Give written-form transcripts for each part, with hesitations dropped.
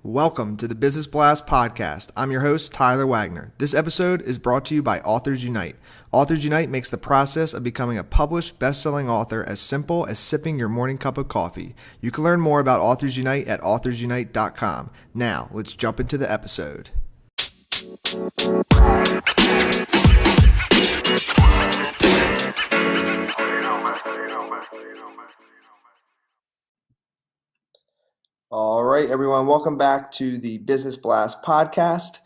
Welcome to the Business Blast podcast. I'm your host, Tyler Wagner. This episode is brought to you by Authors Unite. Authors Unite makes the process of becoming a published, best-selling author as simple as sipping your morning cup of coffee. You can learn more about Authors Unite at authorsunite.com. Now, let's jump into the episode. All right, everyone. Welcome back to the Business Blast podcast.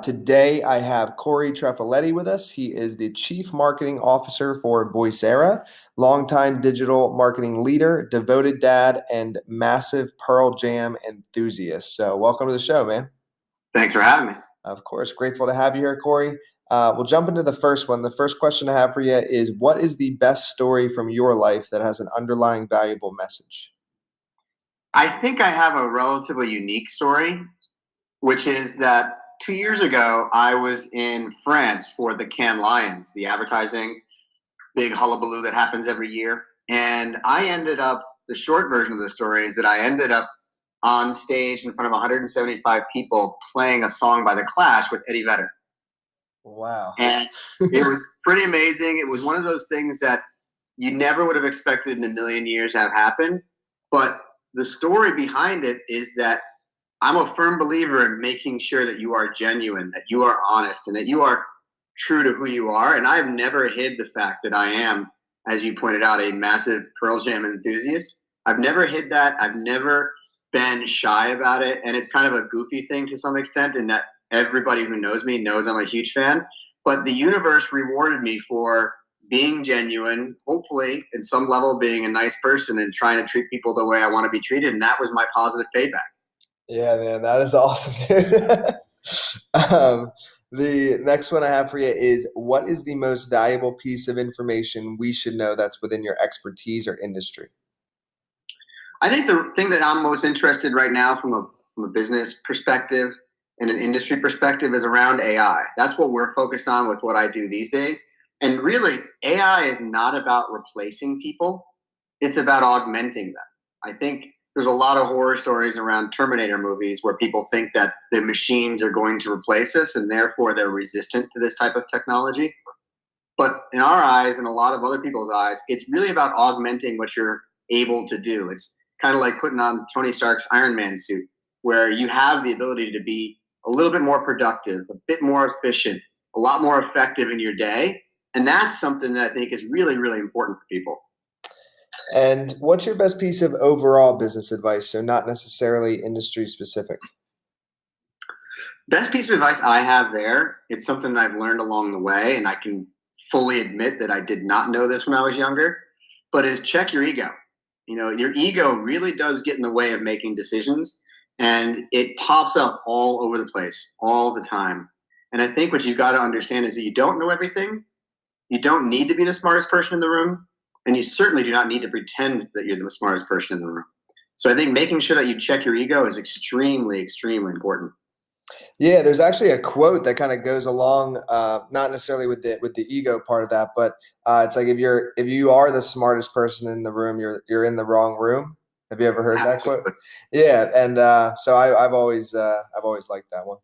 Today, I have Cory Treffiletti with us. He is the Chief Marketing Officer for Voicera, longtime digital marketing leader, devoted dad, and massive Pearl Jam enthusiast. So welcome to the show, man. Thanks for having me. Of course. Grateful to have you here, Cory. We'll jump into the first one. The first question I have for you is, what is the best story from your life that has an underlying valuable message? I think I have a relatively unique story, which is that 2 years ago, I was in France for the Cannes Lions, the advertising big hullabaloo that happens every year. And I ended up, the short version of the story is that I ended up on stage in front of 175 people playing a song by The Clash with Eddie Vedder. Wow. And it was pretty amazing. It was one of those things that you never would have expected in a million years to have happened. But the story behind it is that I'm a firm believer in making sure that you are genuine, that you are honest, and that you are true to who you are. And I've never hid the fact that I am, as you pointed out, a massive Pearl Jam enthusiast. I've never hid that. I've never been shy about it. And it's kind of a goofy thing to some extent in that everybody who knows me knows I'm a huge fan. But the universe rewarded me for being genuine, hopefully in some level being a nice person and trying to treat people the way I want to be treated. And that was my positive payback. Yeah, man, that is awesome, dude. The next one I have for you is, what is the most valuable piece of information we should know that's within your expertise or industry? I think the thing that I'm most interested right now from a business perspective and an industry perspective is around AI. That's what we're focused on with what I do these days. And really, AI is not about replacing people. It's about augmenting them. I think there's a lot of horror stories around Terminator movies where people think that the machines are going to replace us and therefore they're resistant to this type of technology. But in our eyes and a lot of other people's eyes, it's really about augmenting what you're able to do. It's kind of like putting on Tony Stark's Iron Man suit, where you have the ability to be a little bit more productive, a bit more efficient, a lot more effective in your day. And that's something that I think is really, really important for people. And what's your best piece of overall business advice? So not necessarily industry specific. Best piece of advice I have there, it's something that I've learned along the way, and I can fully admit that I did not know this when I was younger, but is check your ego. You know, your ego really does get in the way of making decisions, and it pops up all over the place all the time. And I think what you've got to understand is that you don't know everything. You don't need to be the smartest person in the room, and you certainly do not need to pretend that you're the smartest person in the room. So I think making sure that you check your ego is extremely, extremely important. Yeah, there's actually a quote that kind of goes along, not necessarily with the ego part of that, but it's like if you are the smartest person in the room, you're in the wrong room. Have you ever heard that quote? Yeah, and so I've always liked that one.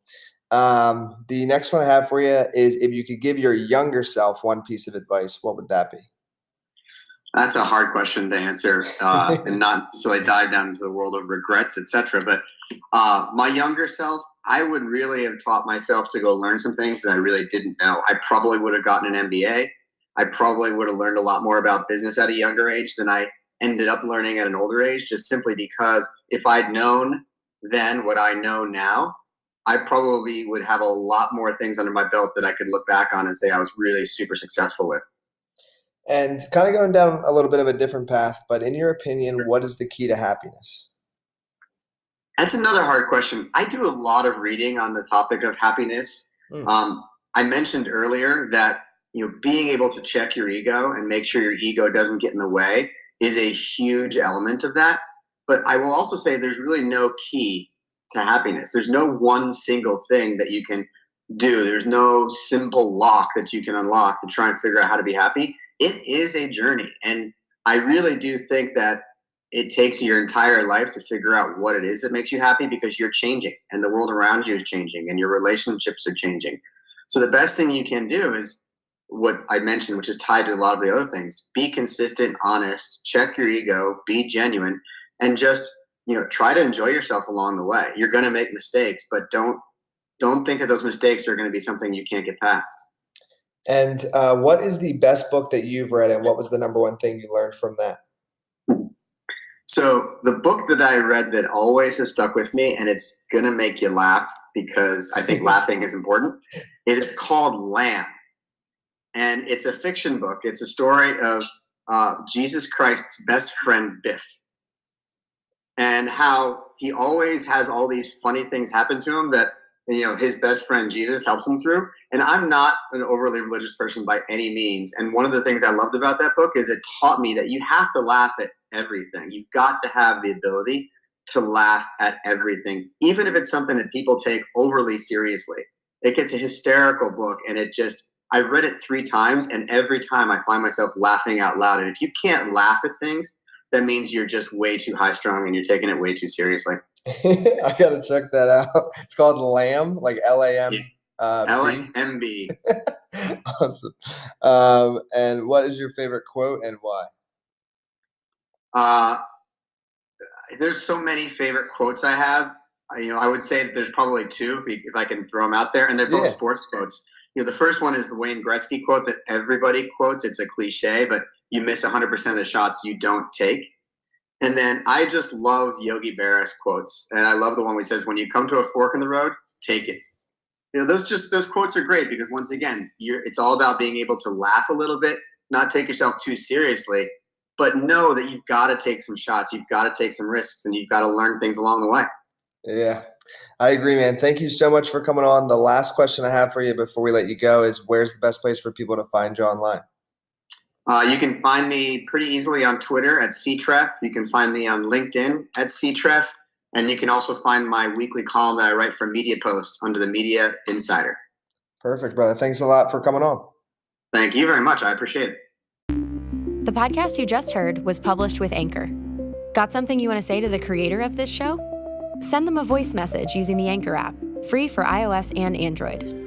The next one I have for you is, if you could give your younger self one piece of advice, what would that be? That's a hard question to answer and not necessarily dive down into the world of regrets, etc. But my younger self, I would really have taught myself to go learn some things that I really didn't know. I probably would have gotten an MBA. I probably would have learned a lot more about business at a younger age than I ended up learning at an older age, just simply because if I'd known then what I know now, I probably would have a lot more things under my belt that I could look back on and say I was really super successful with. And kind of going down a little bit of a different path, but in your opinion, what is the key to happiness? That's another hard question. I do a lot of reading on the topic of happiness. I mentioned earlier that being able to check your ego and make sure your ego doesn't get in the way is a huge element of that. But I will also say there's really no key to happiness. There's no one single thing that you can do. There's no simple lock that you can unlock to try and figure out how to be happy. It is a journey. And I really do think that it takes your entire life to figure out what it is that makes you happy, because you're changing and the world around you is changing and your relationships are changing. So the best thing you can do is what I mentioned, which is tied to a lot of the other things. Be consistent, honest, check your ego, be genuine, and just, try to enjoy yourself along the way. You're going to make mistakes, but don't think that those mistakes are going to be something you can't get past. And what is the best book that you've read, and what was the number one thing you learned from that? So the book that I read that always has stuck with me, and it's going to make you laugh because I think laughing is important, is called Lamb. And it's a fiction book. It's a story of Jesus Christ's best friend, Biff, and how he always has all these funny things happen to him that, his best friend Jesus helps him through. And I'm not an overly religious person by any means. And one of the things I loved about that book is it taught me that you have to laugh at everything. You've got to have the ability to laugh at everything, even if it's something that people take overly seriously. It gets a hysterical book, and I read it 3 times, and every time I find myself laughing out loud. And if you can't laugh at things, that means you're just way too high strung and you're taking it way too seriously. I gotta check that out. It's called Lamb, like Lam. LAMB. Awesome. And what is your favorite quote and why? There's so many favorite quotes I have. I would say that there's probably 2 if I can throw them out there, and they're both sports quotes. The first one is the Wayne Gretzky quote that everybody quotes. It's a cliche, but you miss 100% of the shots you don't take. And then I just love Yogi Berra's quotes. And I love the one where he says, when you come to a fork in the road, take it. Those quotes are great because, once again, it's all about being able to laugh a little bit, not take yourself too seriously, but know that you've got to take some shots. You've got to take some risks, and you've got to learn things along the way. Yeah, I agree, man. Thank you so much for coming on. The last question I have for you before we let you go is, where's the best place for people to find you online? You can find me pretty easily on Twitter at CTreff. You can find me on LinkedIn at CTreff. And you can also find my weekly column that I write for Media Post under the Media Insider. Perfect, brother. Thanks a lot for coming on. Thank you very much. I appreciate it. The podcast you just heard was published with Anchor. Got something you want to say to the creator of this show? Send them a voice message using the Anchor app, free for iOS and Android.